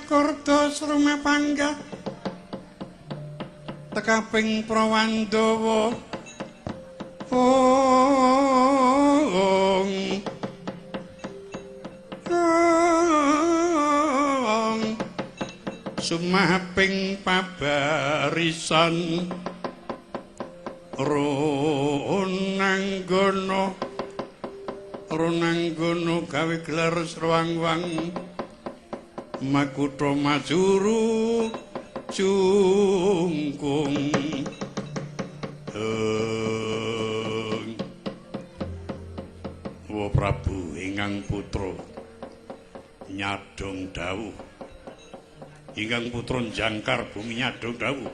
Kurda Sruma Pangga tekaping Prawandawa sumaping pabarisan Runanggono gawe gelar srwang-wang Makutha Majuru Jungkung Wa Prabu ingkang putra nyadong dawuh ingkang putra jangkar bumi nyadong dawuh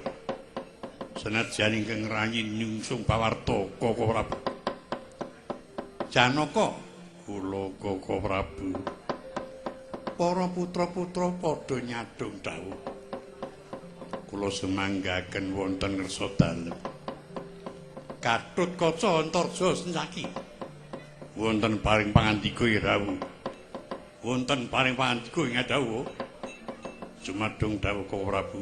senajan ingkang rayi nyungsung pawarta Koko Prabu Janaka kula Koko Prabu para putra-putra padha nyadong dawuh kula semanggaken wonten ngersa dalem Gatotkaca Antarja Sencaki wonten paring pangandika rawuh wonten paring pangandika ing dawuh Jumadung dawuh Koko Prabu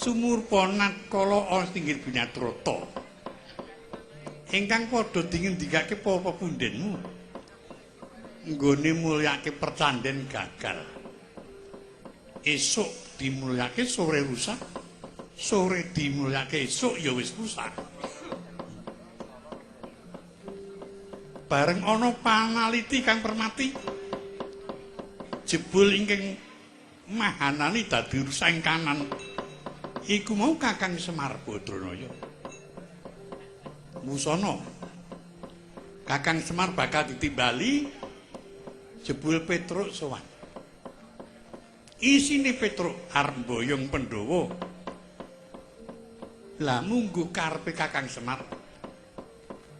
sumur ponat kala ana tinggil Binatrata ingkang padha dingendikake apa pundenmu nggone mulyake percandhen gagal esuk dimulyake sore rusak sore dimulyake esuk ya wis rusak bareng ana panaliti kang permati jebul ingkang mahanani dadi rusak ing kanan iku mau Kakang Semar Badranaya musana Kakang Semar bakal ditimbali jebul Petruk sowan isine Petruk arep mboyong Pandhawa lah mungguh karepe Kakang Semar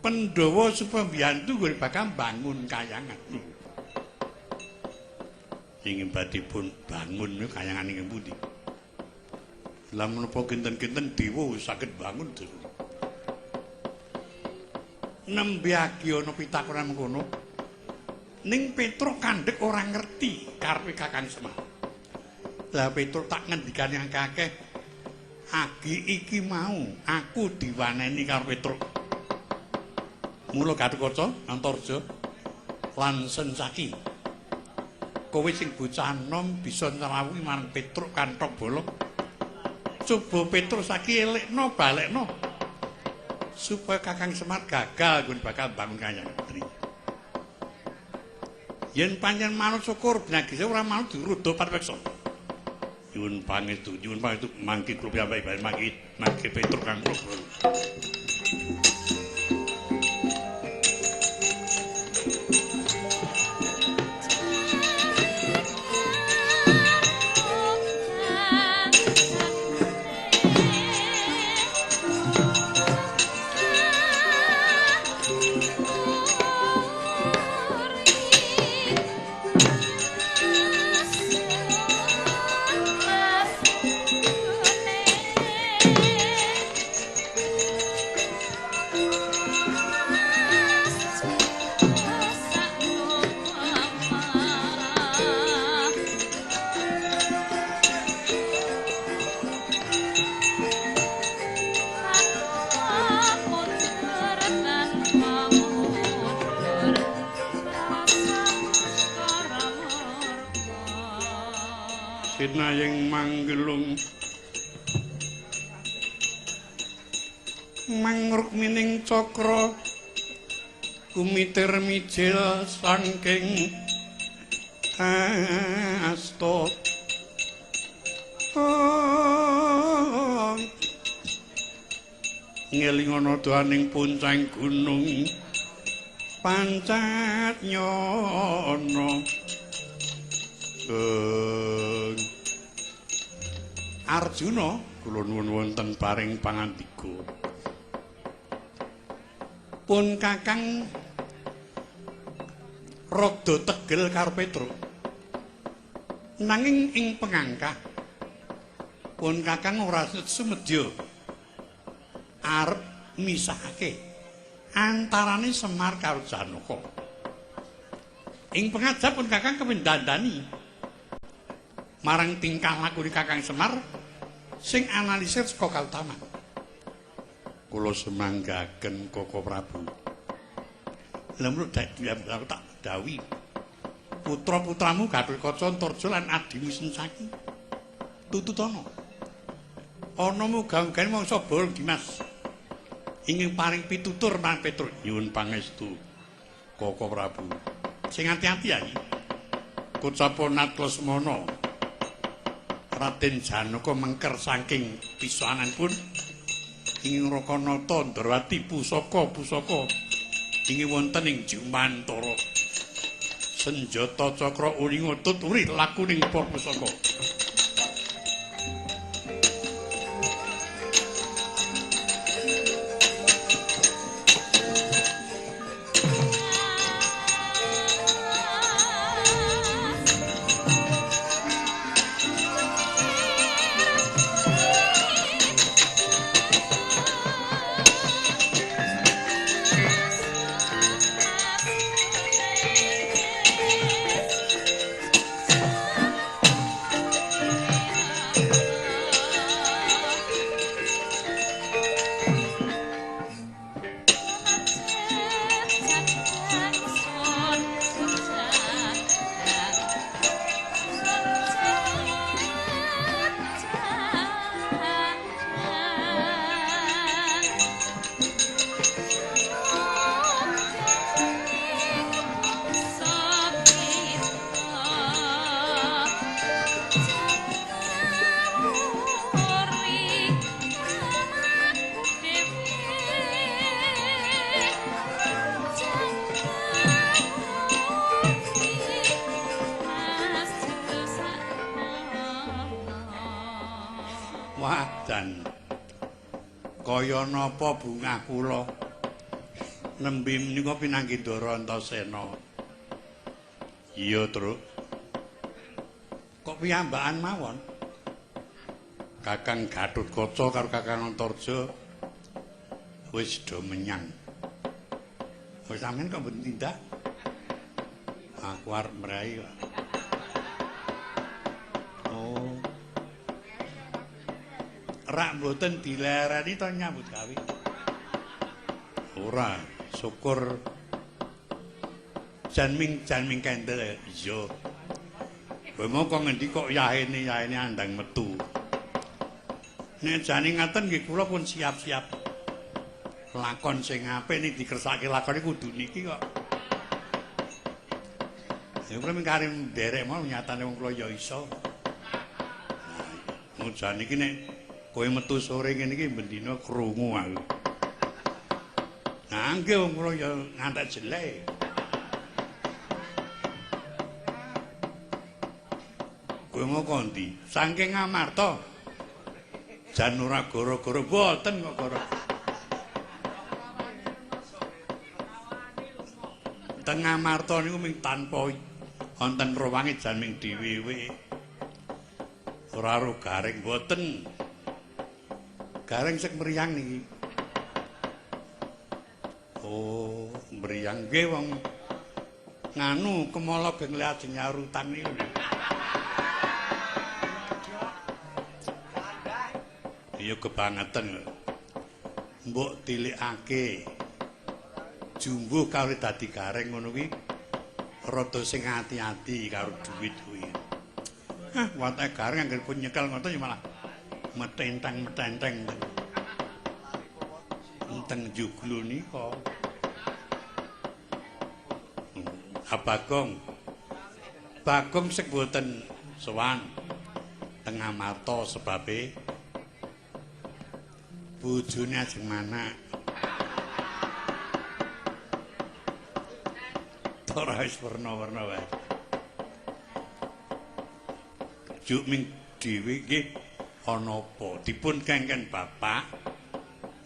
Pandhawa supaya mbiyantu nggone bakal bangun kayangan ingin badipun bangun kayangan ing pundi lah menapa kinten-kinten dewa saged bangun nembe agi ana pitakonan mengkono ning Petruk kandhek ora ngerti karepe Kakang Semar lah Petruk tak ngendikane akeh agi iki mau aku diwaneni karo Petruk mula Gatotkaca Antarja lan Sencaki kowe sing bocah nom bisa nyrawuhi marang Petruk kanthok bolong coba Petruk saiki elekno balekno supaya Kakang Semar gagal gun bakal bangun kayangan putri yen pancen manut syukur binagise ora manut dirudo parweksa nyuwun pangestu mangke kula piyambake mangke Petruk kang kula Sinayeng manggelung mangrukmining cakra kumitir mijil saking asta ngeling ana daning puncang gunung Pancatnyana Arjuna kula nuwun wonten paring pangandika pun Kakang rada tegel karo Petruk nanging ing pengangkah pun Kakang ora sumedya arep misahake antarane Semar karo Janaka ing pengajap pun Kakang kepindhandani marang tingkah laku Kakang Semar sing analisir saka kautaman. Kula semanggaken Koko Prabu. Lemru aku tak dawuhi. Putra-putramu Gatotkaca, Antarja lan adimu Sencaki. Tututana. Ana muga-muga mangsa Bol Dimas. Ingin paring pitutur marang Petruk nyuwun pangestu Koko Prabu. Sing ati-ati ya iki. Kocapon Atlasmana. Raden Janaka mengker saking pisananipun ingin Rakanata Ndrawati pusaka ingin wonten ing Jumantara. Senjata cakra uring utut urih lakuning para pusaka. Wadan kaya napa bungah kula nembe menika Pinanggindara Antasena. Iya, Truk. Kok piyambakan mawon? Kakang Gatotkaca karo Kakang Antarja wis do menyang. Wis sampean kok mboten tindak? Aku arep mrai kok. Rak mboten dilereni to nyambut gawe. Ora, syukur janming kendel iya. Kowe mau kok ngendi kok yahene andang metu. Nek jane ngaten nggih kula pun siap-siap. Lakon sing apik nek dikersake lakone kudu niki kok. Ya kula mingkari nderek mau nyatane wong kula ya iso. Nah, jane iki nek kowe metu sore ngene iki bendina krungu aku. Nah, nggih wong kula ya ngantek jelek. Kowe mau kondi? Saking Ngamarta. Jan ora gara-gara boten kok gara. Teng Ngamarta niku ming tanpa wonten rowange jan ming dhewe. Ora ro garing boten. Gareng sek mriyang niki. Oh, mriyang nggih wong nganu kemala geng lajeng nyarutan niku. Iya kebangetan. Mbok tilikake. Jumbuh kawit dadi gareng ngono kuwi rada sing ati-ati karo dhuwit kuwi. Hah, watake gareng anggere pun nyekel ngoten ya malah metenteng-metenteng teng juglu nika. Bagong sek boten sowan teng Ngamarta sebabe bojone ajeng manak. Ora wis werna-werna wae. Juk ming dhewe nggih ana apa dipun kengken bapak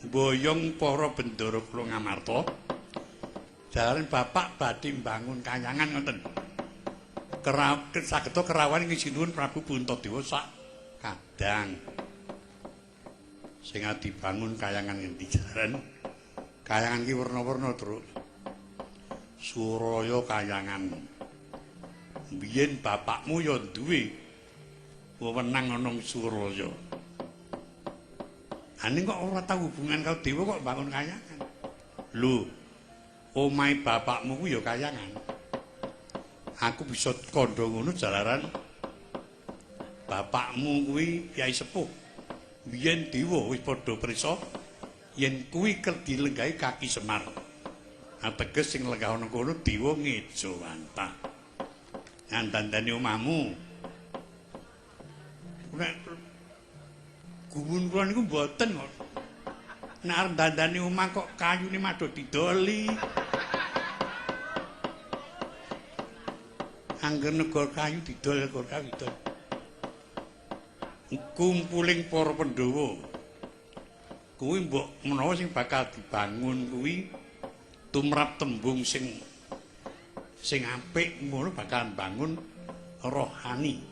mboyong para bendara kula Ngamarta jalaran bapak badhe mbangun kayangan ngoten sageta kerawan ing sinuwun Prabu Puntadewa sak kadang sing dibangun kayangan ngendi jalaran kayangan iki werna-werna Truk Suraya kayangan biyen bapakmu ya duwe wewenang ana ing Suralaya. Aning kok ora tau hubungan karo dewa kok bangun kayangan. Lho, omahe bapakmu ku ya kayangan. Aku bisa kandha ngono jalaran bapakmu kuwi Kyai Sepuh. Biyen dewa wis padha prisa yen kuwi dilenggahi Kaki Semar. Ateges sing lenggah ana kono dewa ngejawantah. Ngandandani omahmu. Nek gumun kula niku mboten kok. Nek arep dandani omah kok kayune madha didoli. Angger negor kayu didol negor kayu didol. Kumpuling para Pandhawa. Kuwi mbok menawa sing bakal dibangun kuwi tumrap tembung sing apik ngono bakal bangun rohani.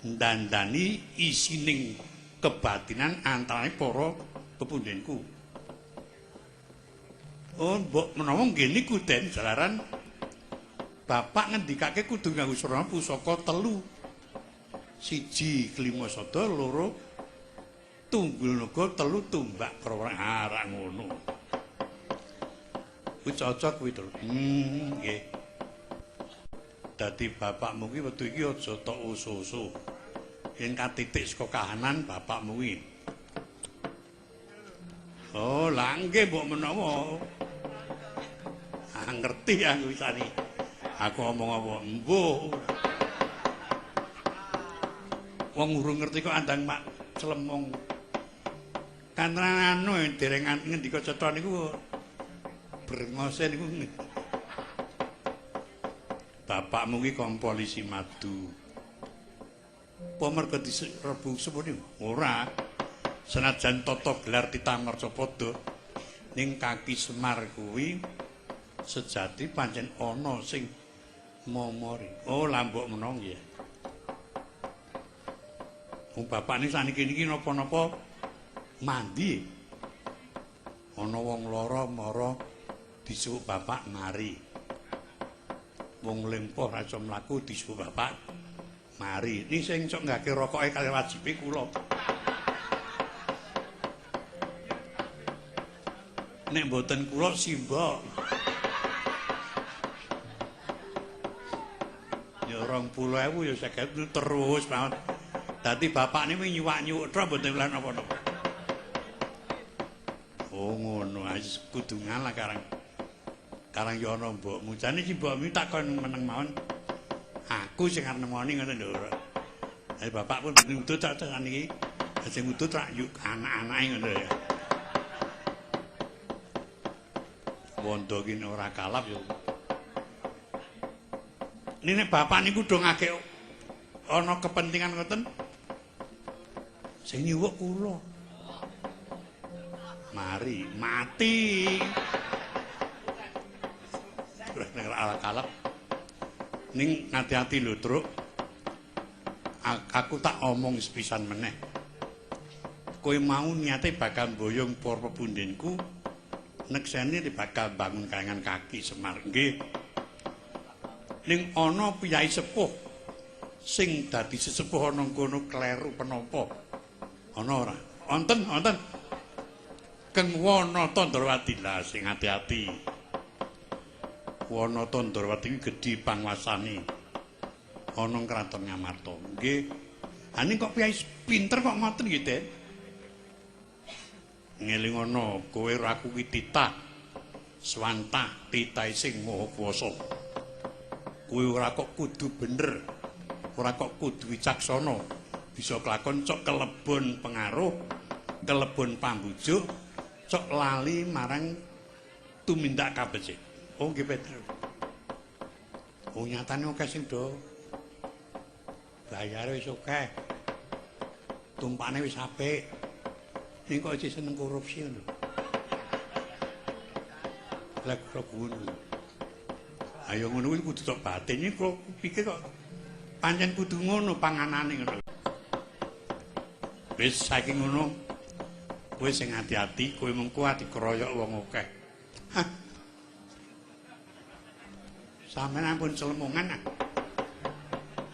Ndandani isining kebatinan antarane para pepundhenku. Oh, mbok menawa nggih niku Den jalaran Bapak ngendikake kudu nganggo surana pusaka 3. 1 Klimasada, 2 Tunggulnaga, 3 Tumbak Prawara. Arek ngono. Kuwi cocok kuwi to. Nggih. Dadi bapakmu kuwi wektu iki aja tok usu-usu. Yen katitik saka kahanan bapakmu kuwi. Oh, lah nggih mbok menawa. Ngerti aku wisane. Aku omong apa? Mbuh. Wong urung ngerti kok andang mak celemong. Kantran anu dereng ngendika cetha niku brengose niku. Bapakmu kuwi kom polisi madu. Apa mergo direbu sepune? Ora. Senajan tata gelar Titamarcapada ning Kaki Semar kuwi sejati pancen ana sing momori. Oh, lambok menong ya. Wong bapak niki saniki niki napa-napa mandi. Ana wong lara mara disuwuk bapak mari. Wong lempoh ra iso mlaku disuwuk bapak mari. Niki sing sok nggake rokoke kali wajibe kula. Nek mboten kula simbok. 20.000 ya 50 terus mawon. Dadi bapak niku nyuwak-nyuwuk tok mboten lan apa-apa. Oh ngono, wis kudu ngalah karang ya ana mbokmu. Jane si mbokmu takon meneng mawon. Aku sing arep nemoni ngoten lho. Dadi bapak pun nuntut tak tekan iki. Sing nuntut rak yuk anak-anake ngono ya. Wondo ki ora kalap ya. Nek bapak niku do ngake ana kepentingan ngoten. Sing nyuwuk kula. Mari mati. Nek ala kalap. Ning hati-hati lho, Truk. Aku tak omong sepisan meneh. Kowe mau niate bakal mboyong para pepundhenku. Neksene bakal bangun kayangan Kaki Semar. Nggih. Ning ana piyai sepuh sing dadi sesepuh ana kono kleru penapa ana ora wonten Keng Wanata Ndrawati lah sing ati-ati. Wanata Ndrawati gedhi panguwasane ana ing kraton Ngamarta. Nggih. Ane kok piyai pinter kok ngoten nggih, Den. Ngelingono kowe ora aku ki titah swantah titahe sing maha kuwasa. Kowe ora kok kudu bener, ora kok kudu wicaksana, bisa kelakon cok kelebon pengaruh, kelebon pambujuk, cok lali marang tumindak kabecik. Oh nggih Peter. Oh nyatane akeh sing do bayare wis akeh. Tumpakane wis apik. Ning kok isih seneng korupsi lho. Lah kok ngono. Ayo ngono kuwi kudu tok batin iki kok pikir kok pancen kudu ngono panganane ngono. Wis saking ngono kowe sing ati-ati, kowe mengko ati keroyok wong akeh. Hah. Sampeyan ampun celemongan ah.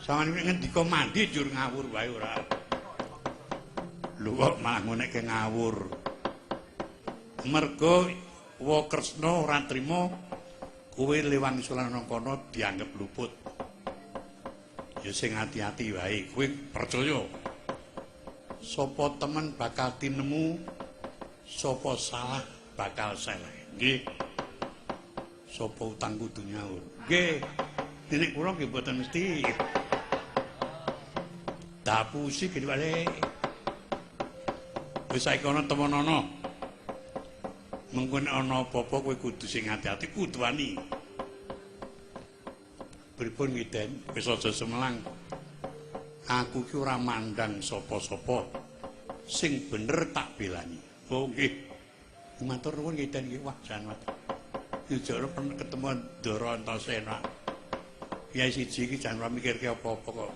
Sampeyan ngendika mandi jur ngawur wae ora. Lho kok malah ngoneke ngawur. Mergo wa Kresna ora trima kowe lewang sulana kono dianggep luput. Ya sing ati-ati wae, kowe percaya. Sapa temen bakal tinemu, sapa salah bakal seleh. Nggih. Sapa utang kudu nyaur. Nggih. Nenek kula nggih mboten mesti. Dapusi kene wae. Wis saiki ana temen ana. Mengko nek ana apa-apa kowe kudu sing ati-ati, kudu wani. Pripun ngiden, wis aja semelang. Aku ki ora mandang sapa-sapa. Sing bener tak belani. Oh nggih. Matur nuwun ngiden iki wah jan wat. Njare ketemu Ndara Antasena. Kyai siji iki jan ora mikirke apa-apa kok.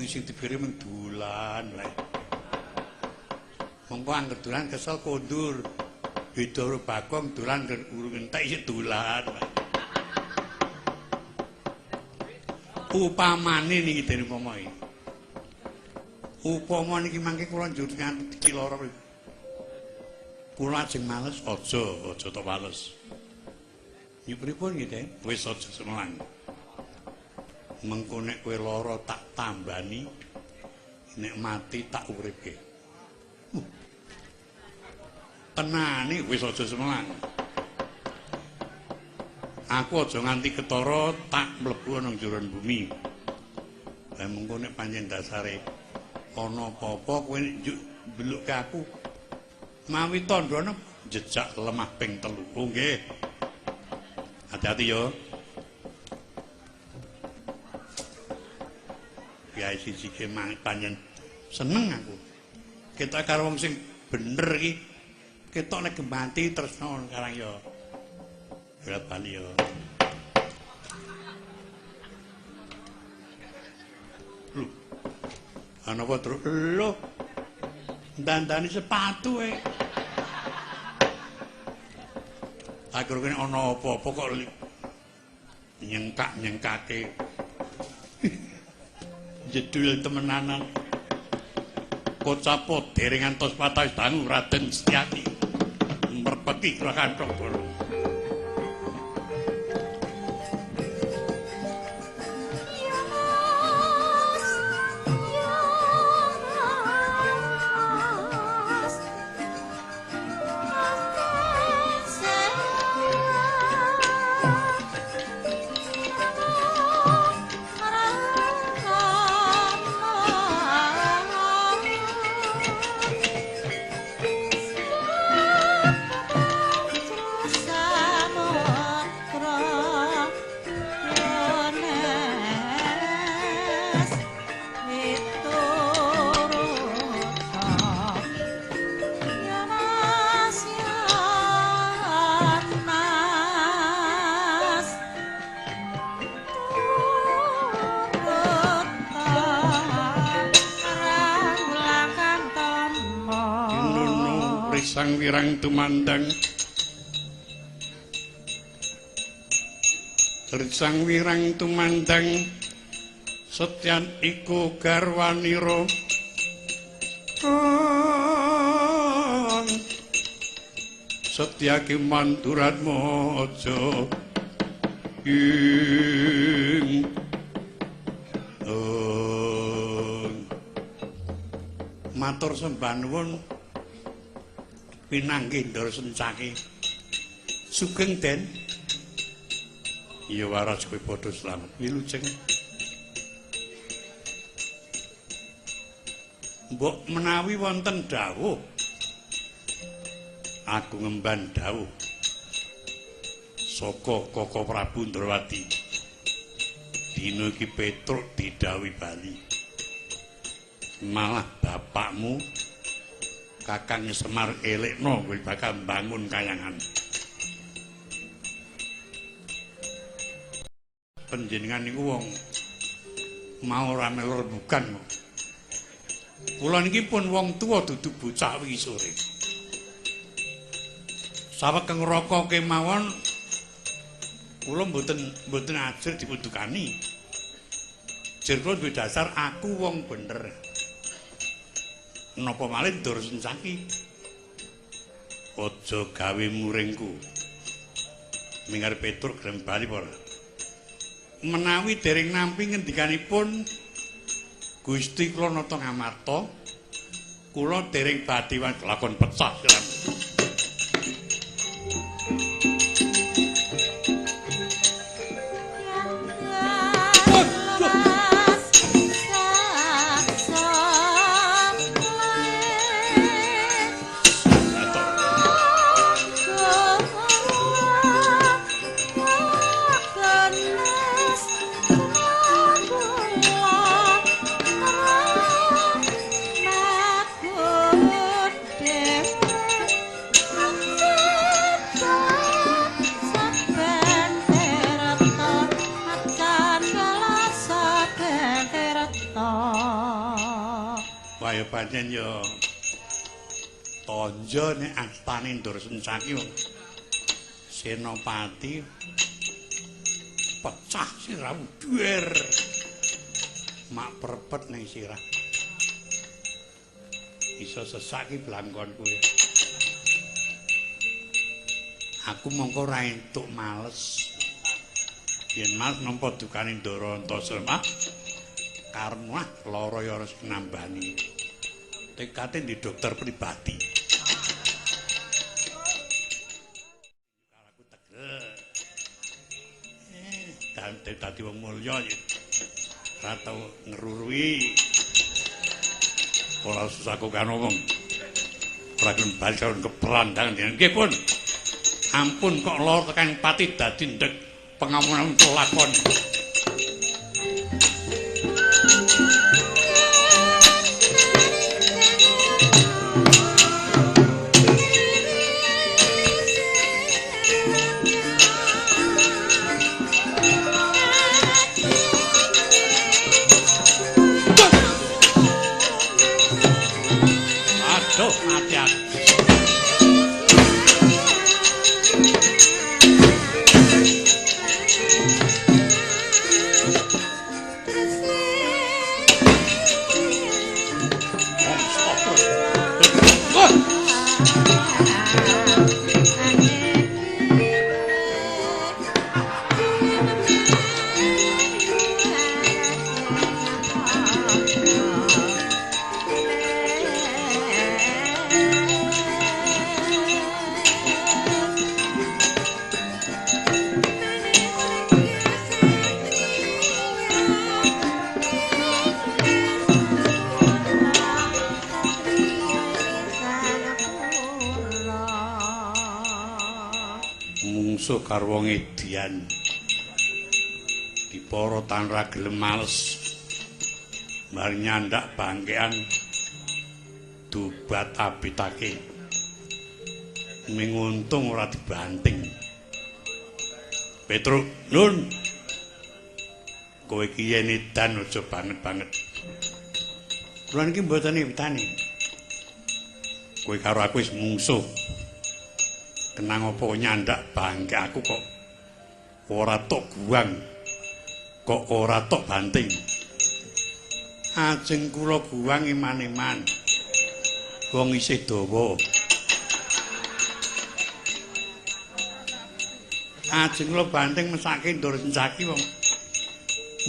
Sing dipikir mung dolan wae. Monggo angger dolan kesel kondur. Beda karo Bagong dolan urung entek isih dolan wae. Upamane niki den upama iki. Upama niki mangke kula njur nganti kiloro. Kula ajeng males aja tok males. Iki pripun iki, Den? Wis aja semelang. Mengko nek kowe lara tak tambani, nek mati tak uripke. Tenane wis aja semelang. Aku aja nganti ketara tak mlebu nang jero bumi. Lah mengko nek pancen dasare ana apa-apa kowe mbelukke aku. Mawi tandhane jejak lemah ping 3. Oh nggih. Hati-hati yo. Kyai siji ki pancen seneng aku. Ketok karo wong sing bener iki. Ketok nek mati tresna karang yo. Ora bali yo. Lho. Ana apa terus? Lho. Dandani sepatu e. Aku kene ana apa-apa kok nyengkake. Jedul temenanan. Kocapot dereng ngantos patah dangu Raden Setyaki. Merpeki krakanthok. Sang wirang tumandang Sang wirang tumandang Setyan iku garwaniro Setyaki manduratmu aja ing matur sembah nuwun pinanggih Ndara Sencaki. Sugeng Den. Ya waras kowe padha slamet. Wilujeng. Mbok menawi wonten dawuh. Aku ngemban dawuh. Saka Koko Prabu Ndrawati. Dina iki Petruk didhawuhi bali. Malah bapakmu Kakang Semar elekno kowe bakal bangun kayangan. Panjenengan niku wong mau ora melu rebukan kok. Kula niki pun wong tuwa dudu bocah wisore. Saweteng raka kemawon kula mboten ajur dipundukani. Jir kula duwe dasar aku wong bener. Napa malih Ndoro Sencaki? Aja gawe muringku. Minggar Petruk gelem bali apa ora? Menawi dereng nampi ngendikanipun Gusti kula nata ngamarta, kula dereng badhe lakon pecah siram. Kaya pancen ya tanja nek astane Ndoro Sencaki wong Senopati pecah siramu duer mak perpet ning sirah iso sesak ki blangkonku ya. Aku mongko ora entuk males yen mas nampa dukane Ndoro Antasena karena lara ya harus nambani tekate di dokter pribadi. Aku tegel. Dadi wong mulya ora tau ngerurui. Ora susah kok kan omong. Ora gelem bali karo keperandangan dene. Nggih pun. Ampun kok lara tekan pati dadi ndek pengamunan kelakon. Karo wong edian dipara tan ra gelem males mari nyandak bangkean dubat abitake ming untung ora dibanting. Petruk nun kowe iki yen edan aja banget-banget. Kula niki mboten witane kowe karo aku wis mungsuh. Kenang apa nyandak bangke aku kok ora tok guang, kok ora tok banting. Ajeng kula guang iman-iman. Wong isih dawa. Ajeng kula banting mesake Ndoro Sencaki wong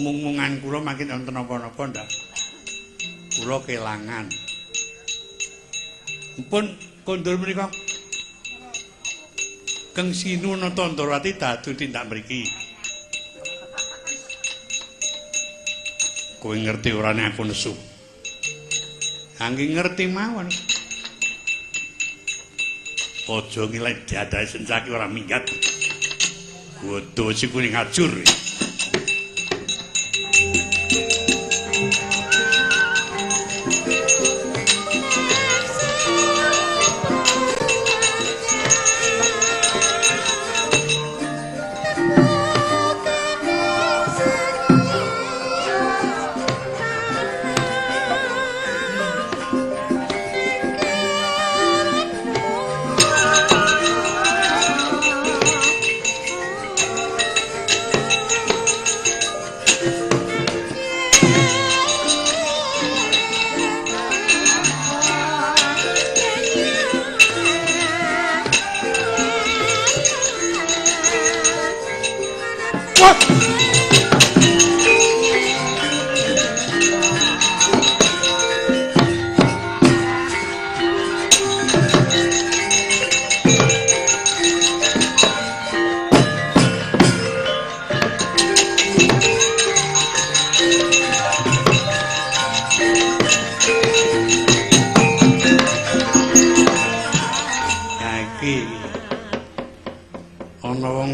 mung-mungan kula makin wonten napa-napa ndak. Kula kelangan. Mumpun kondur menika Kang Sinu nata Ndorowati dadu tindak mriki. Kowe ngerti orane aku nesu. Angge ngerti mawon. Aja ngilek diadahi Sencaki ora minggat. Godho sikuling ajur.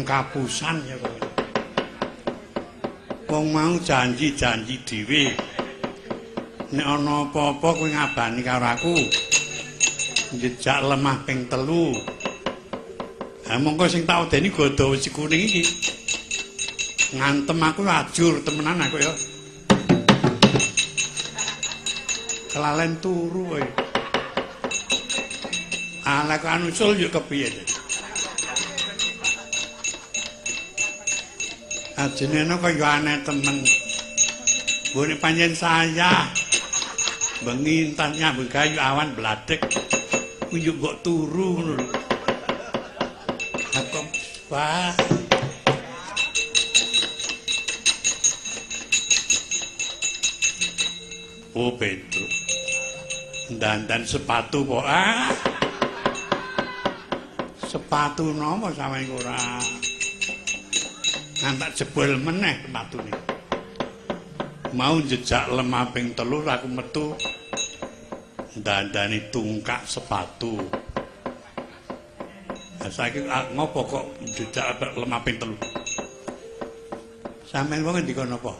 Kapusan ya kowe. Wong mau janji-janji dhewe. Nek ana apa-apa kowe ngabani karo aku. Jejak lemah ping 3. Ha mongko sing tak odeni godha wesi kuning iki. Ngantem aku ajur temenan aku ya. Kelalen turu kowe. Ala kok anusul yo kepiye. Ajenena kaya aneh temen. Mbone panjen saya. Bengi entar nyambut gayu awan bladek. Kunjuk mbok turu ngono lho. Aku wah. Oh Petro. Dandan sepatu kok Sepatu nopo sampeyan ora ngantak jebol meneh sepatune. Mau jejak lemah ping 3 aku metu dandani tungkak sepatu. Lah saiki ngopo kok jejak lemah ping 3? Sampeyan wong ngendika napa?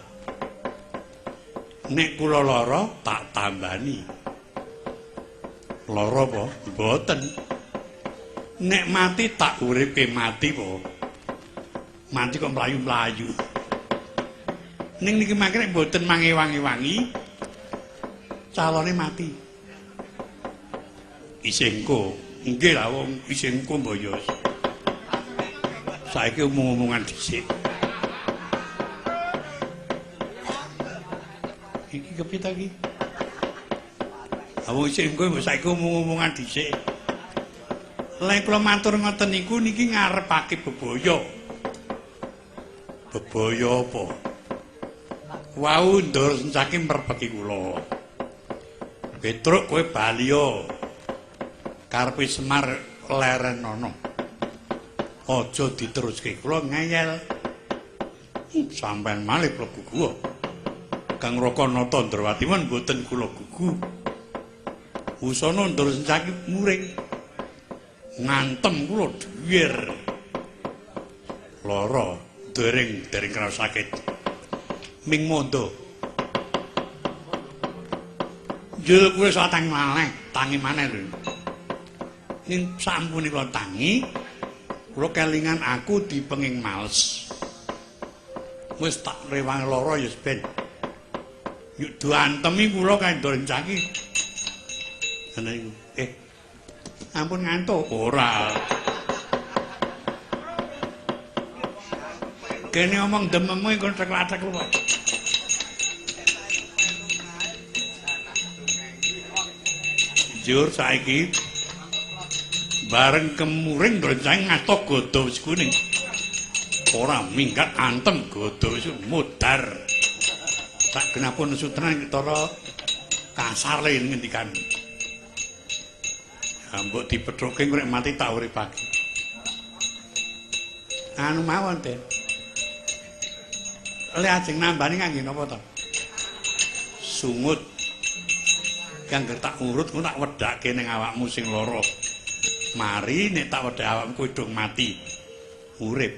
Nek kula lara tak tambani. Lara apa? Mboten. Nek mati tak uripke mati po. Mati kok mlayu-mlayu. Ning niki mangke mboten mangewangi-wangi. Calone mati. Isengko. Nggih lah wong isengko mboyo. Saiki omong-omongan dhisik. Iki kepiye ta iki? Awong isengko mbok saiki omong-omongan dhisik. Lek kula matur ngoten niku niki ngarepake bebaya. Bebaya apa? Wau ndur sencake merpeki kula. Petruk kowe baliya. Karepe Semar leren ana. Aja diteruske kula ngeyel. Sampeyan malih mlebu guwa. Kang Rakanata Ndrawati men mboten kula gugu. Usana ndur sencake muring. Ngantem kula dhuwir. Lara dereng kena sakit. Ming mondo. Jul kuwi satang maneh, tangi maneh lho. Ning sampune kula tangi, kula kelingan aku dipenging males. Wis tak rewang lara ya ben. Yuk diantemi kula kae ndrencaki. Ana iku. Ampun ngantuk ora. Kene omong dememmu iku trek-latrek lho. Jur saiki bareng kemuring rencang ngatok godho wis kuning. Ora minggat antem godho wis mudar. Tak kenapun sutran ketara kasar le ngendikan. Mbok dipethuke rek mati tak uripake. Anu mawon, Den. Le ajeng nambani ngangge napa to? Sungut. Kang tak urut ku tak wedhake ning awakmu sing lara. Mari nek tak wedhake awakmu dong mati. Urip.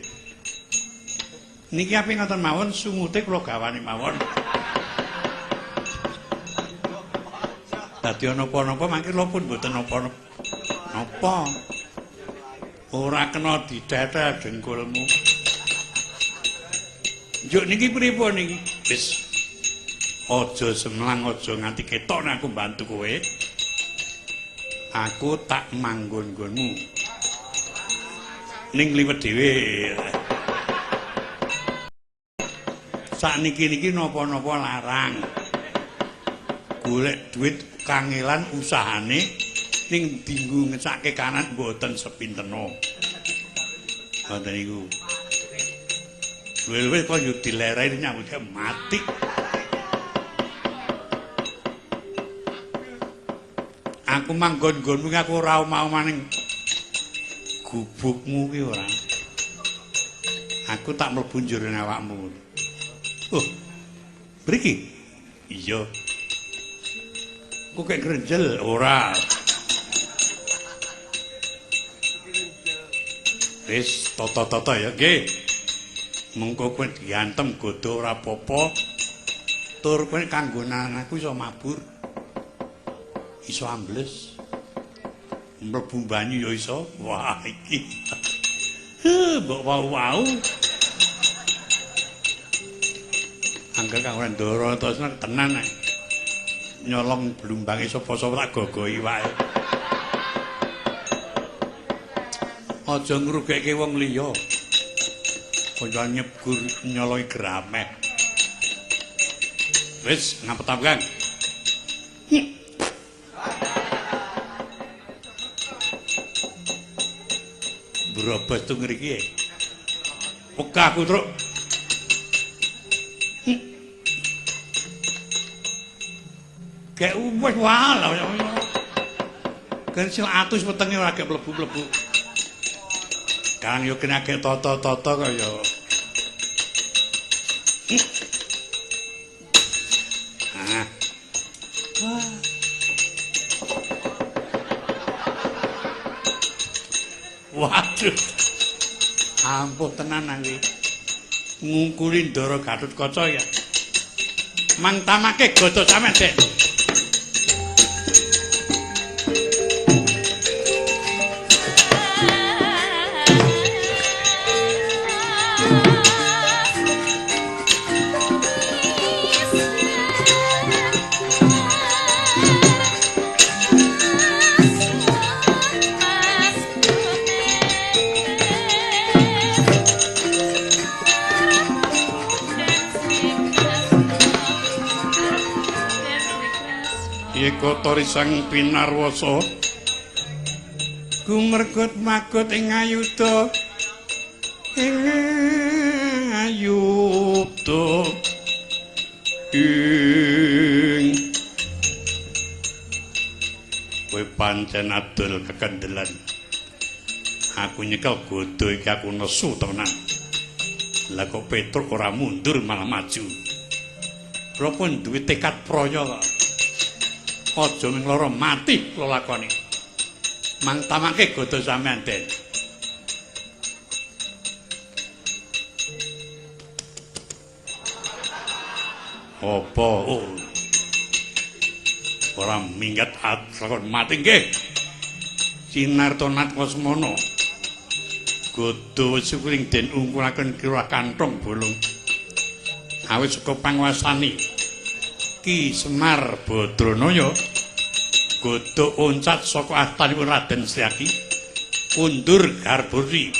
Niki ape ngoten mawon sungute kula gawani mawon. Dadi napa-napa mangke kula pun mboten napa. Ora kena didadha dengkulmu. Juk niki pripun niki? Wis. Aja semlang aja nganti ketok nek aku bantu kowe. Aku tak manggon-nggonmu. Ning liwet dhewe. Sakniki-niki napa-napa larang. Golek duit kangelan usahane ning dinggo ngecake kanan mboten sepinteno. Ngoten niku. Luwe-luwe kok yo dilerai nyambut mati. Aku manggon-nggonmu aku ora mau maning gubukmu ki ora. Aku tak mlebu njero awakmu. Oh. Mriki? Iya. Kok kayak grenjel ora. Wis toto-toto ya, nggih. Mengko kowe diantem godho ora apa-apa. Tur kowe kanggonan aku iso mabur. Iso ambles. Mlebu banyu ya iso. Wah iki. Mbok wau-wau. Angger kang ora ndoro tenan nek. Nyolong blumbange sapa-sapa tak gogohi wae. Aja ngrugekke wong liya. Kaya nyegur nyolongi grameh. Wis ngapet Kang. Brobos tu ngriki. Pekah aku, Truk. Kayak wis wae. Kan sing atus wetenge ora gek mlebu-mlebu. Kang yo kena gek toto-toto kaya. Ah. Waduh. Ampun tenan iki. Ngungkuli Ndara Gatotkaca ya. Mang tamake goto sampean, Dek. Kotori sang pinarwasa gumergut magut ing ayuda kowe pancen adol kekendelan aku nyekel godho iki aku nesu tenan lah kok Petruk ora mundur malah maju kula pun duwe tekad praya kok aja ming lara mati kula lakoni. Mang tamake godho sampean, Den. Apa? Oh. Ora minggat lakon mati nggih. Sinartonat Wasmana. Godho sukuring Den ungkulaken kira kantong bolong. Awit saka panguwasani Ki Semar Badranaya godho oncat saka astanipun Raden Setyaki kundur garburi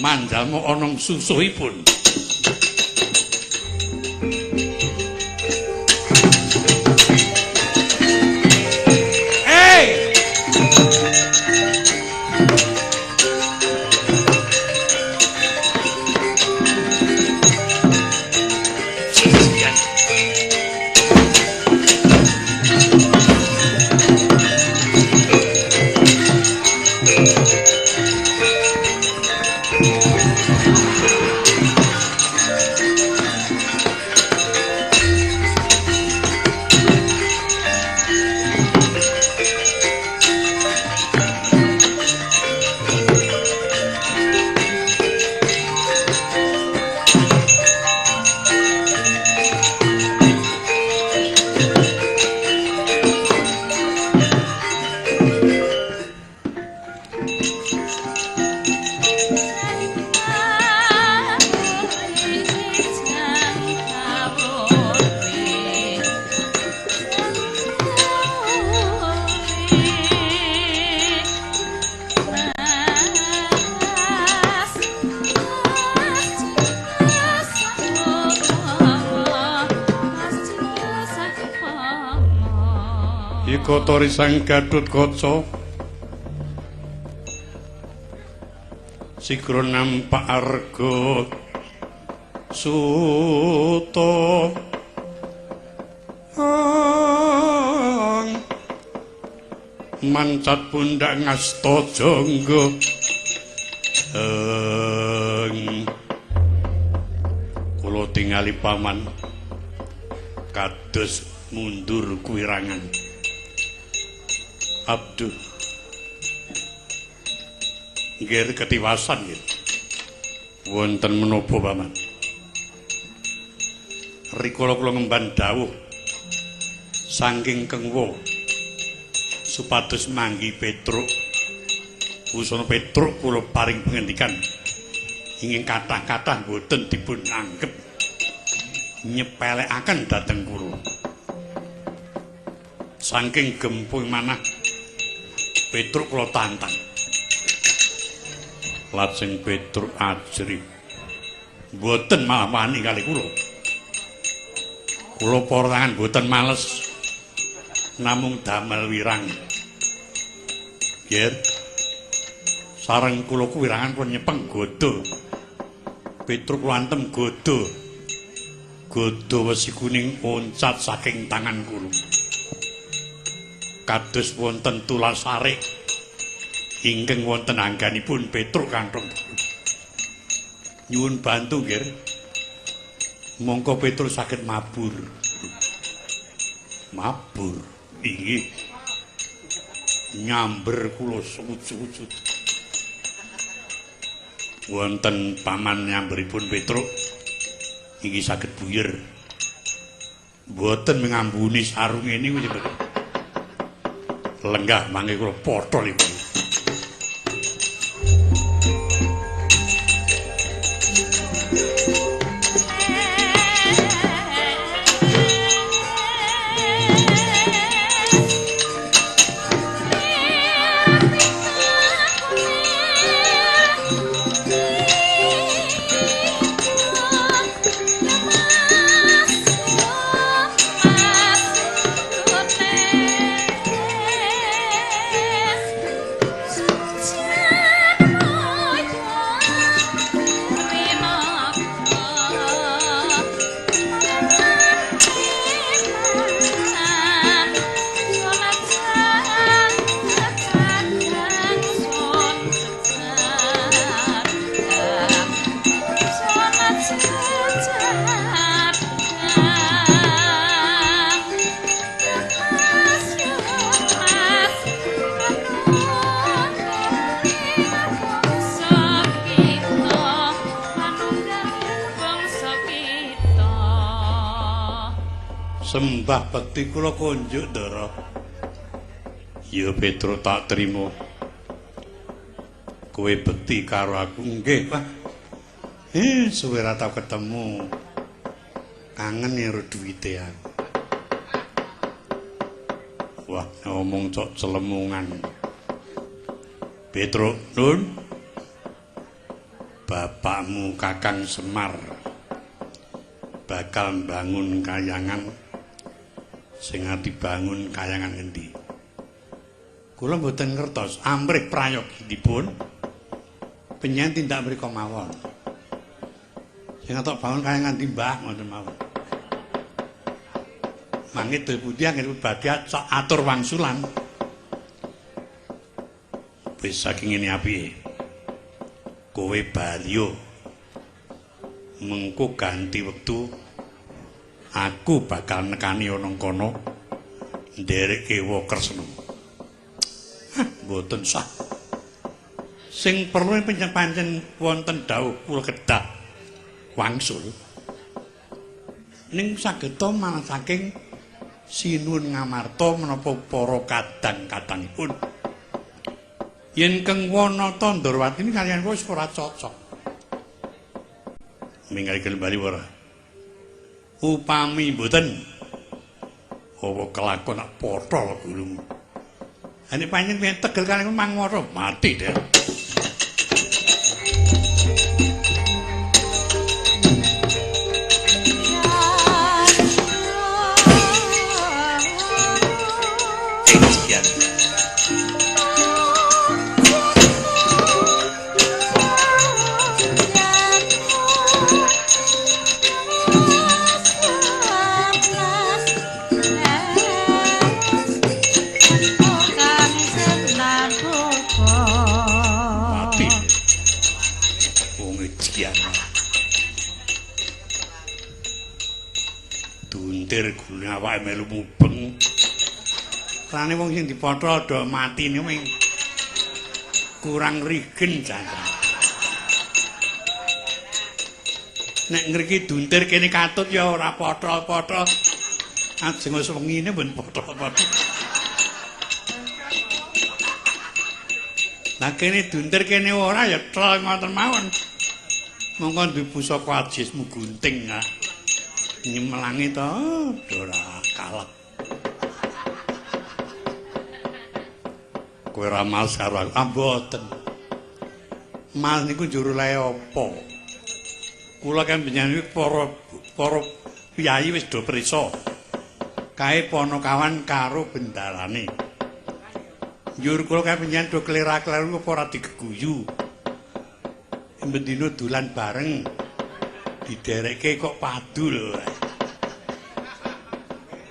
manjalma ana susuhipun. Kotori sang Gatotkaca sigra nampak arga Suto mancat pundak ngasta jangga kula tingali paman kados mundur kuwirangan abduh nggih ketiwasan nggih wonten menapa paman rikala kula ngemban dawuh saking kengwa supados manggi Petruk Wusana Petruk kula paring pangandikan ingin kathah-kathah boten dipun anggep nyepelekaken dhateng kula saking gempuh manah Petruk kula tantang lajeng Petruk ajrih boten malah wani kali kula porangan boten males namung damel wirang yer sareng kula kuwirangan pun nyepeng godho Petruk lantem godho wesi kuning oncat saking tangan kula kados wonten tulas sarik ingkang wonten angganipun Petruk kantong nyuwun bantu nggih mongko Petruk saged mabur inggih nyamber kula sujud wonten paman nyamberipun Petruk inggih saged buyer mboten ngambuni sarung ini lenggah mangke kula potholipun sembah bekti kula konjuk Ndara ya Petruk tak trima kowe bekti karo aku nggih Pak suwe ra tau ketemu kangen karo duwite aku wah ngomong cok celemungan Petruk nun bapakmu Kakang Semar bakal bangun kayangan sing dibangun kayangan ngendi kula mboten ngertos amrih prayogipun penyen tindak mriku mawon sing atok bangun kayangan timbah ngoten mawon mangke deputi anggen badhe atur wangsulan wis saking ngene apike kowe baliyo mengko ganti wektu aku bakal nekani ana kono ndereke Kresna. Mboten sah. Sing perlu pancen wonten dawuh kula kedah wangsul. Ning sageta malah saking Sinuwun ngamarta menapa para kadang-kadangipun. Yen Keng Wanata Ndrawati kaliyan wis ora cocok. Minggali kembali ora. Upami mboten apa kelakon nak potol gulumu. Ane panjen yen tegel kalian mangwara mati deh. kejadian. Duntir gulune awake melu mubeng. Rane wong sing dipotho do matine wing kurang rigen jan. Nek ngriki duntir kene katut ya ora potho-potho. Ajeng wis wengine ben potho-potho. Nah kene duntir kene ora ya tel ngoten mawon. Monggo duwe pusaka ajismu gunting ya. Nyemelangi to ora kalep. Kowe ramal karo mboten. Mal niku njuru lae apa? Kula kan panjenengan para piyayi wis do prisa. Kae ponokawan karo bendarane. Njur kula kan panjenengan do klera-kleru apa ora digeguyu. Bendina dolan bareng. Diderekke kok padul.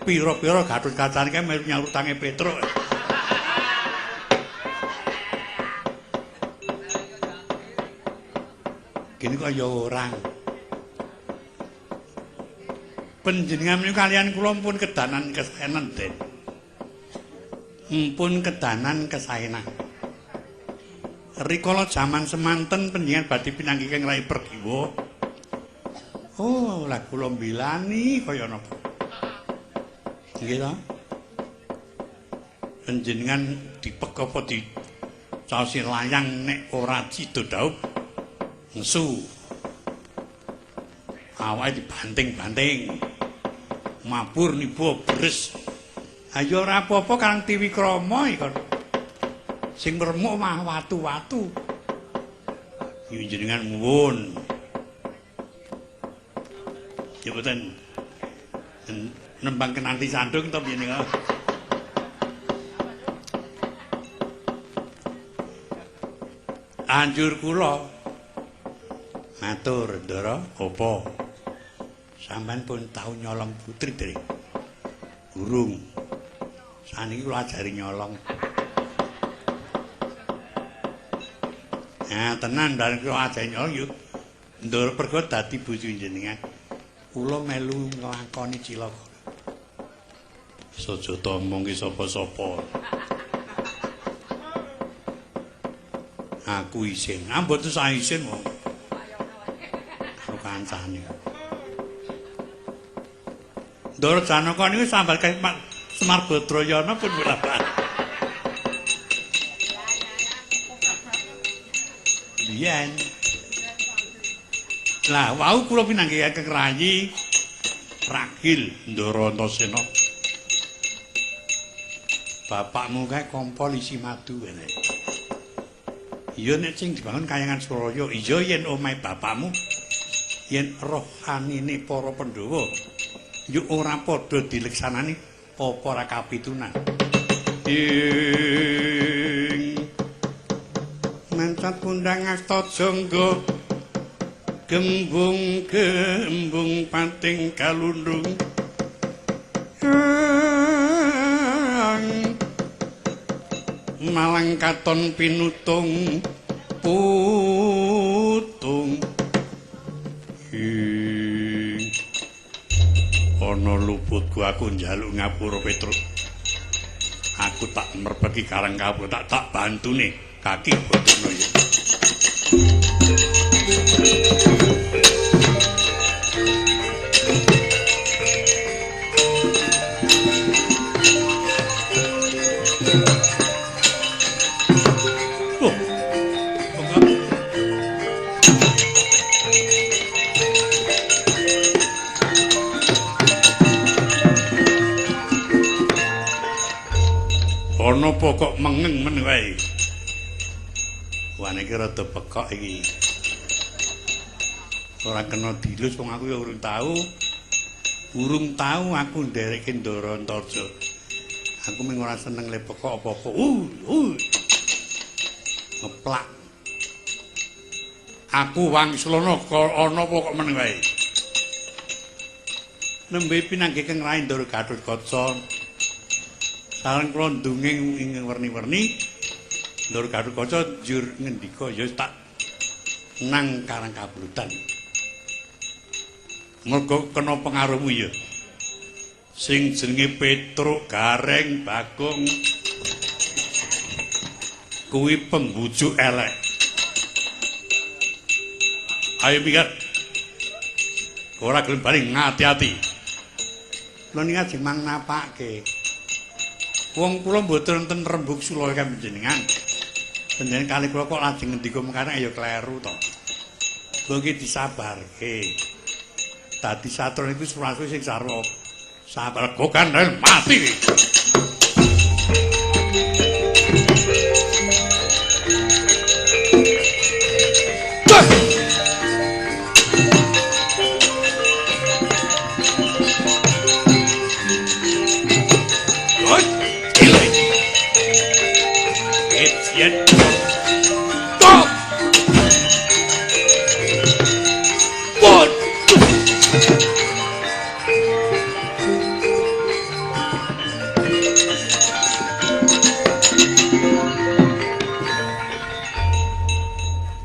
Pira-pira Gatotkaca iki melu nyarutange Petruk. Kene kok ya orang. Panjenengan menika kaliyan kula pun kedanan kesaenan, Den. Mumpun kedanan kesaenan. Rikala jaman semanten panjenengan badhe pinanggih keng Rai Perdiwa. Oh, lah kula mbilani kaya napa. Nggih ta? Panjenengan dipek apa di caosi layang nek ora cida daup nesu. Awake dibanting-banting. Mabur nibo bres. Ayo ora apa-apa Kang Tiwikrama iki kon. Sing meremuk mah watu-watu. Iki jenengan nuwun. Ya boten nembang kenanti sandung to piye nika. Anjur kula matur Ndara apa sampean pun tau nyolong putri Dri. Urung. Saniki kula ajari nyolong. Nah, tenan dan kula ajari nyolong yuk. Ndara pergo dadi bojo jenengan. Kula melu nglakoni cilaka. Saja to omong ki sapa-sapa. Aku isin. Mboten sak isin wong. Karo kancane. Ndara Janaka niku sambal kae Semar Badrayana pun bola-bali. Biyen. Lah, wau kula pinanggih Kang Rayi Ragil Ndara Antasena. Bapakmu kae kompolisi madu ngene. Iya nek sing dibangun Kayangan Suraya, iya yen omahe bapakmu yen rohanine para Pandhawa yo ora padha dileksanani apa ora kapitunan. Ing mancat pundang asta jangga gembung pating kalundung malang katon pinutung putung ana luputku aku njaluk ngapura Petruk aku tak merbagi karang kabeh tak bantune kaki bodono ya. Ana pokok mengeng men wae. Wane iki rada pekok iki. Ora kena dilus wong aku ya urung tau aku ndereke Ndara Antarja. Aku mung ora seneng le pekok apa-apa. Ngeplak. Aku wangsulana ana pokok men wae. Nembe pinanggih Kang Rai Ndara Gatotkaca. Sareng kula ndunging ing werni-werni Ndara Gatotkaca njur ngendika ya tak nang Karang Kablutan. Mergo kena pengaruhmu ya. Sing jenenge Petruk Gareng Bagong kuwi pembujuk elek. Ayo mikir. Ora gelem bali ngati-ati. Lha ning ajeng mang napake. Wong kula mboten enten rembug sula kan panjenengan. Panjenengan kali kula kok lajeng ngendika mengkane ya kleru to. Kok iki disabarke. Dadi satron iku surasu sing sarwa sabar kok kandel mati.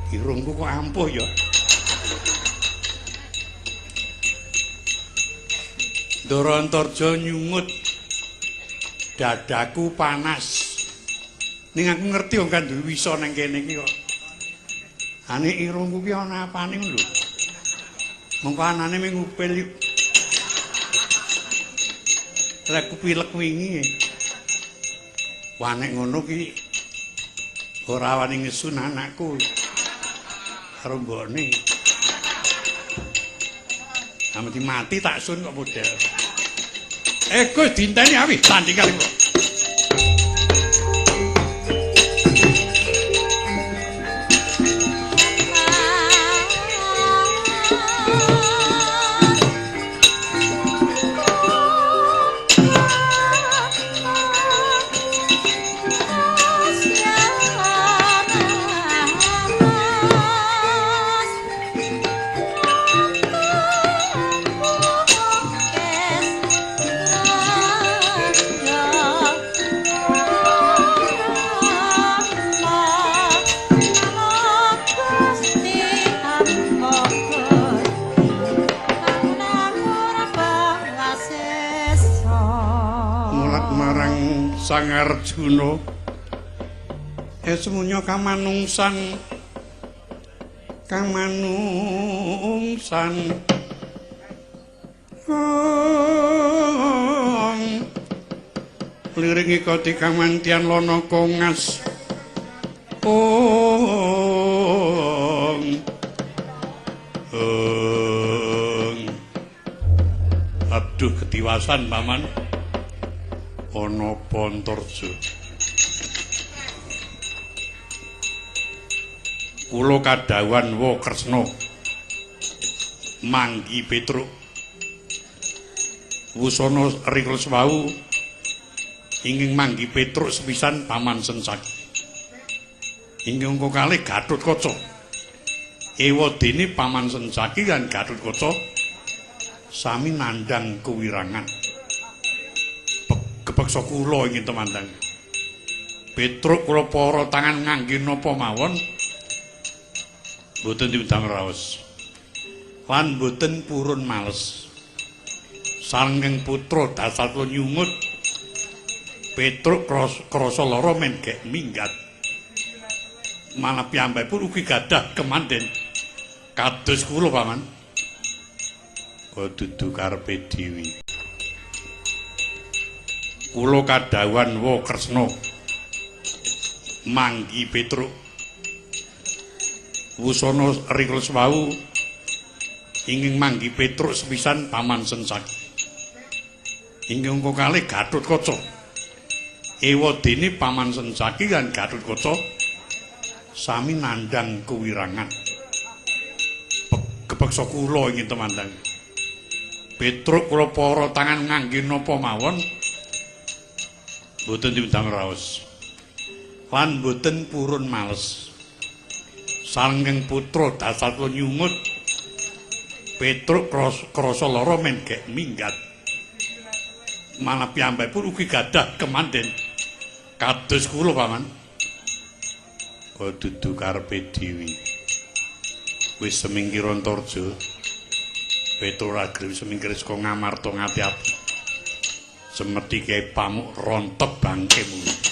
Irungku kok ampuh ya. Ndara Antarja nyungut. Dadaku panas. Ning aku ngerti wong kan duwe wisa nang kene iki kok. Ane irungku ki ana apane lho. Mongko anane ming ngupil yuk. Lek kupilek wingi. Wah nek ngono ki ora wani ngesun anakku. Karo mbone. Amati mati tak sun kok model. Gus dinteni awih tanding kali kok. Sang Arjuna semuanya kamanungsan liringi koti kamantian lono kongas aduh ketiwasan paman ana Antarja. Kula kadhawan wa Kresna manggi Petruk wusana rikles wau inging manggi Petruk sepisan paman Sencaki. Ingkang kalih Gatotkaca. Ewadene paman Sencaki lan Gatotkaca sami nandhang kewirangan. Kepeksa kula ingin temandang. Petruk kula para tangan ngangge napa mawon boten diundang raos. Lan boten purun males. Sanging putra dasar kula nyungut. Petruk krasa lara men gek minggat. Malah piyambakipun ugi gadah kemanden kados kula paman. Kok dudu karepe dhewe. Kula kadhawan wa Kresna manggi Petruk wusana rikles wau inging manggi Petruk sepisan paman Sencaki. Ingkang kalih Gatotkaca. Ewadene paman Sencaki lan Gatotkaca sami nandhang kewirangan. Kepeksa kula ingin temandang. Petruk kula para tangan ngangge napa mawon boten diundang raos. Lan boten purun males. Sanging putra dasar kula nyungut. Petruk krasa lara men gek minggat. Malah piyambakipun ugi gadah kemanden kados kula paman. Kok dudu karepe dhewe. Wis semingkir Antarja. Petruk ora gelem semingkir saka Ngamarta ngati-ati. Semeti kae pamuk rontep bangkemu.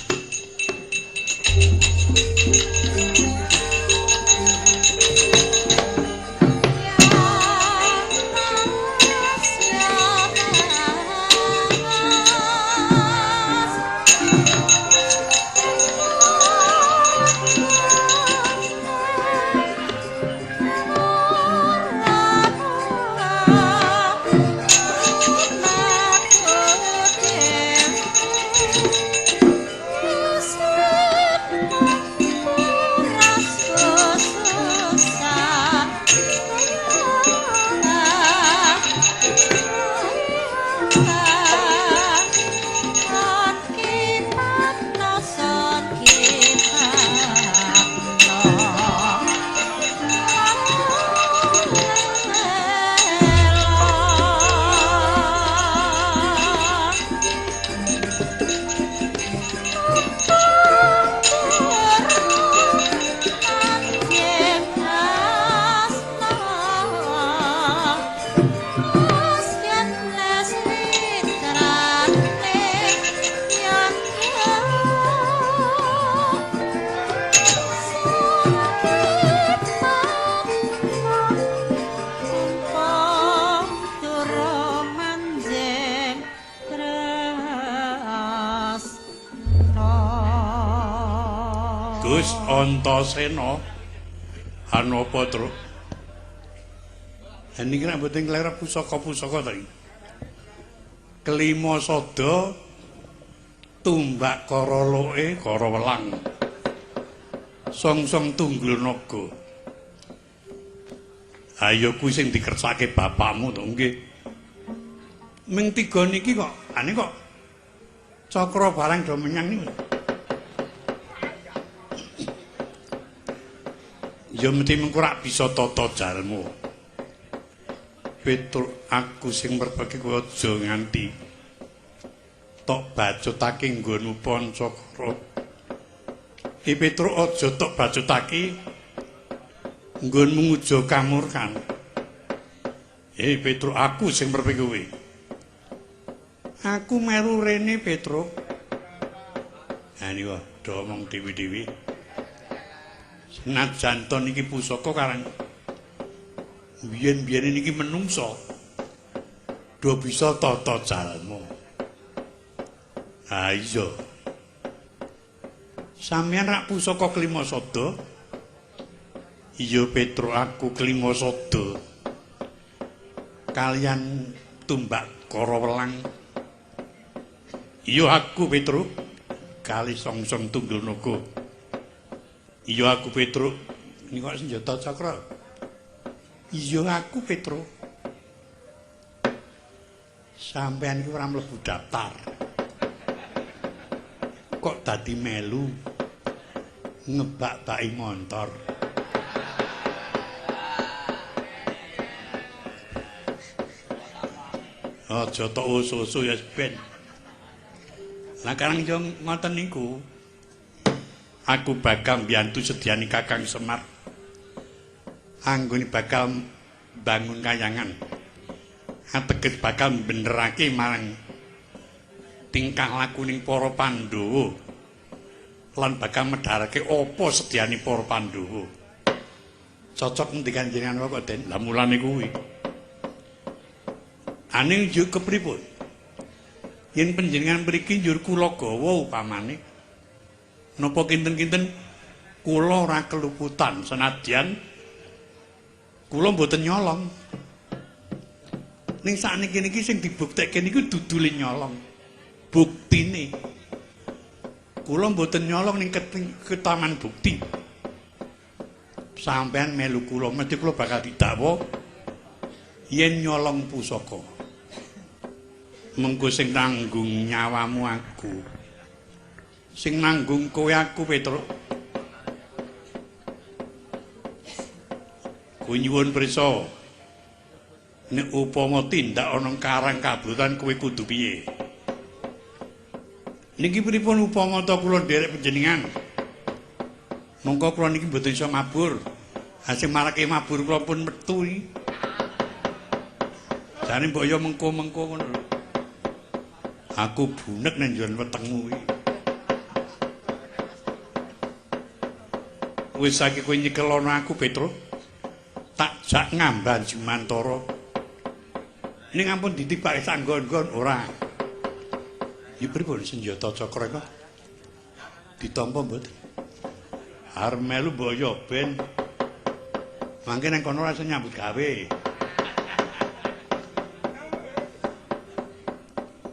Gus Antasena ana apa, Truk? Niki nek mboten kelera pusaka-pusaka ta iki. Kelima sada tumbak karoloke kara welang. Song-song tunggul naga. Ayo kuwi sing dikersake bapakmu to nggih. Ming tiga niki kok ane kok cakra barang do menyang niku. Ya mesti mengko rak bisa tata jalmu. Petruk aku sing merbagi kowe aja nganti tok bacutake nggonmu Pancakara. Petruk aja tok bacutake nggonmu nguja kamurkan. Petruk aku sing merbagi kowe. Aku meru rene Petruk. Ha niku do omong dewi-dewi. Senajan to niki pusaka karang biyen-biyen niki menungso do bisa tata jalmu. Ha iya. Sampeyan rak pusaka kelima sada. Iya Petruk aku kelima sada. Kalian tumbak kara welang. Iya aku Petruk kali song-song tunggul naga. Iya aku Petruk. Ini kok senjata cakra. Iya aku Petruk. Sampeyan iki ora mlebu daftar. Kok dadi melu ngebak-baki montor. Aja tok usus-usus ya ben. Lah karang yo ngoten niku. Aku bakal mbiyantu sediani Kakang Semar. Anggone bakal bangun kayangan. Ateges bakal benerake marang tingkah lakuning para Pandhawa. Lan bakal medharake apa sediani para Pandhawa. Cocok ngendikan jenengan kok Den. Lah mulane kuwi. Aning yo kepripun? Yen panjenengan mriki njur kula gawa upamane napa kinten-kinten kula ora keluputan senadyan kula mboten nyolong. Ning sakniki niki sing dibuktekke niku dudule nyolong. Buktine kula mboten nyolong ning ke taman bukti. Sampeyan melu kula mesti kula bakal didakwa yen nyolong pusaka. Mengko sing nanggung nyawamu aku. Sing nanggung kowe aku Petruk. Kowe nyuwun pirsa. Nek upama tindak ana karang kabrutan kowe kudu piye? Niki pripun upama ta kula nderek panjenengan? Mongko kula niki mboten iso mabur. Sing marake mabur kula pun metu iki. Jane mbok yo mengko-mengko ngono lho. Aku bunek nang njon wetengmu iki. Wis saiki kowe nyekelono aku, Petruk. Tak jak ngamban Jumantara. Ning ampun ditibake sanggon-gon ora. Iki pripun senjata cakra kok? Ditampa mboten? Arep melu mbaya ben. Mangke nang kono ora nyambut gawe.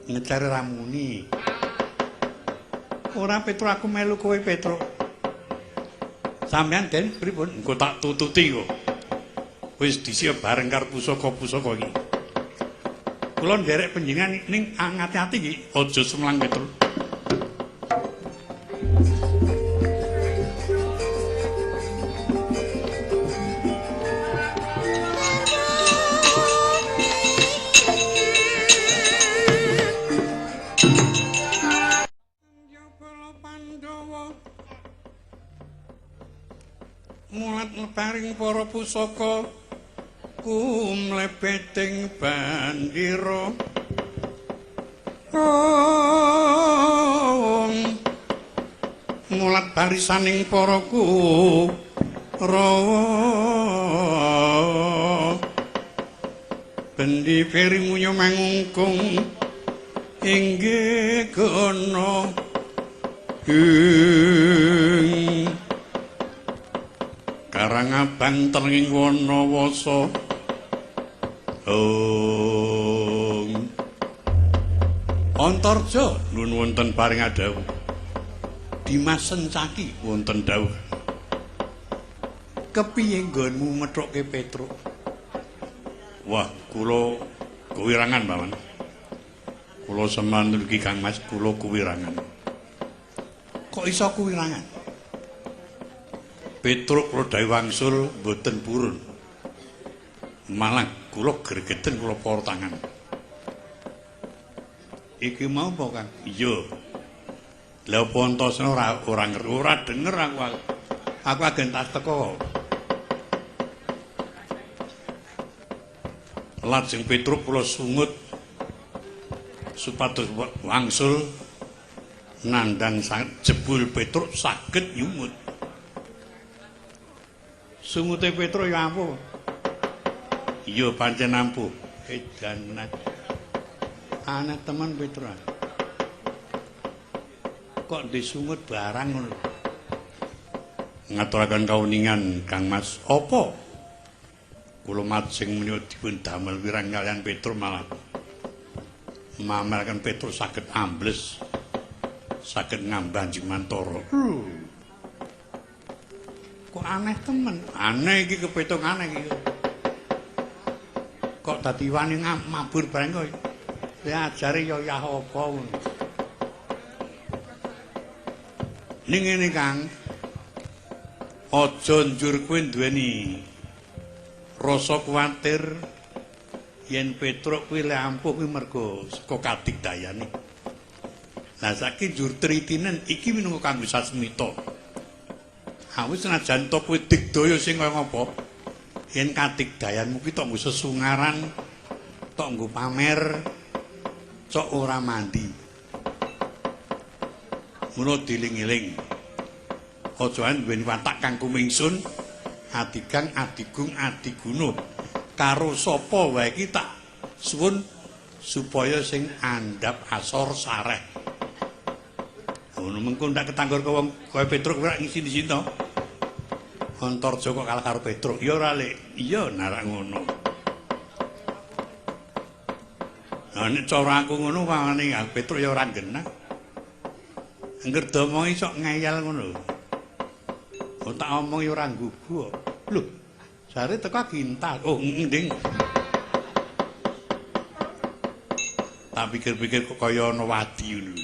Ngecare ramuni. Ora Petruk aku melu kowe Petruk. Sampeyan Den pripun? Engko tak tututi kok. Wis disiap bareng karo pusaka-pusaka iki. Kula nderek panjenengan ning ngati-ati iki aja semlang Petruk. Mulat paring para pusaka kumlebeting bandira mulat barisaning para Kurawa bendi perimunyo mangungkung inggih kono Karang abang terenging wana wasa Antarja nun wonten paring adhawuh Dimas Sencaki wonten dawuh Kepiye nggonmu methuke Petruk Wah kula kuwirangan paman Kula semanurgi Kang Mas kula kuwirangan Kok iso kuwirangan Petruk kula dawuh wangsul mboten purun. Malah kula gregeten kula para tangan. Iki mau apa, Kang? Iya. Lah apa Antasena ora denger aku. Aku agen tas teko. Lajeng Petruk kula sungut supados wangsul nandhang jebul Petruk saged nyumut. Sungute Petruk ya ampuh. Iya pancen ampuh. Edan. Aneh teman Petruk. Kok disungut barang ngono. Ngaturaken kauningan Kang Mas. Apa? Kula majeng menika dipun damel wirang kalian Petruk malah mamelken Petruk saged ambles. Saged ngambah Jumantara. Kok aneh temen, aneh iki kepitung aneh iki. Kok dadi wani mabur bareng kok. Diajari ya yah apa ngono. Ning ngene Kang. Aja njur kowe duweni rasa kuwatir yen Petruk kuwi lek ampuh kuwi mergo saka kadigdayane. Lah saiki njur tritinen iki minangka kanggo sasmita. Awis senajan to kowe digdaya sing kaya ngapa? Yen kadigdayanmu ki tok nggo sesungaran, tok nggo pamer, cok ora mandi. Mula diling-iling. Aja duweni watak kang kumingsun, adigang, adigung, adiguna. Karo sapa wae iki tak suwun supaya sing andhap asor sareh. Ngono mengko ndak ketanggur wong kaya Petruk ora ngisi di sini to. Antarja kok kalah karo Petruk. Ya ora Lek. Iya narak ngono. Lah nek cara aku ngono pamane Petruk ya ora genah. Angger domongi sok ngeyel ngono. Kok tak omong ya ora nggugu kok. Lho, jare teko gintal. Oh, nding. Tak pikir-pikir kok kaya ana wadi ngono.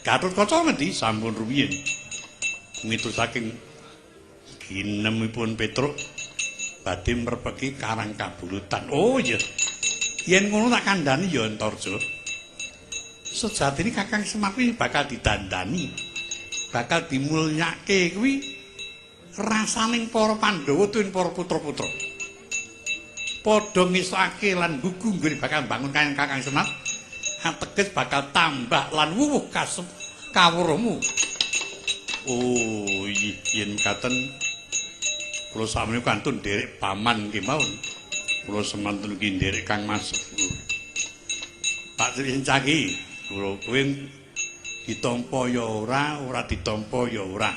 Gatotkaca ngendi sampun rumiyin. Miturut saking ginemipun Petruk badhe merpeki Karang Kabulutan. Oh iya. Yen ngono tak kandhani ya Antarja. Sejatine Kakang Semar kuwi bakal didandani. Bakal dimulyake kuwi rasaning para Pandhawa tuwin para putra-putra. Padha ngesake lan gugu nggih bakal bangun Kakang Semar. Ateges bakal tambah lan wuwuh kawruhmu. Oh, yen katen kula sami kantun nderek paman nggih mawon. Kula semantun nggih nderek Kang Mas. Pak Sri Sencaki, kula kowe ditampa ya ora ditampa ya ora.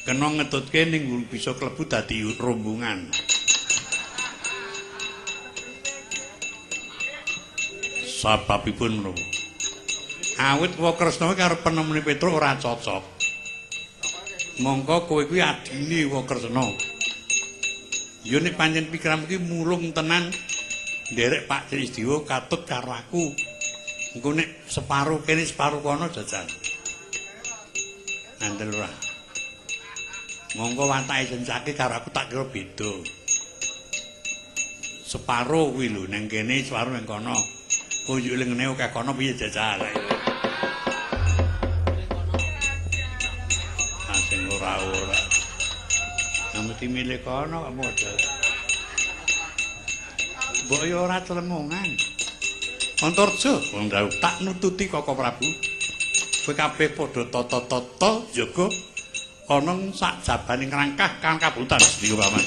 Kena ngetutke ning bisa klebu dadi rombongan. Sababipun menapa? Awit Wakresna karo penemune Petruk ora cocok. Mongko kowe kuwi adine Wakresna. Ya nek pancen pikiranmu ki mulung tenan nderek Pak Trisdiwa katut karo aku. Engko nek separo kene separo kono jajal. Nandel ora. Monggo watake Sencaki karo aku tak kira beda. Separo kuwi lho nang kene separo nang kono. Kunjuk lengene akeh kono piye jajal. Ah sing ora-ora. Mesti milih kono kok modal. Mbok yo ora telengongan. Antarja wong dawuh tak nututi Koko Prabu. Kowe kabeh padha tata-tata jaga ana sak jabaning rangkah kang kabutan sedya paman.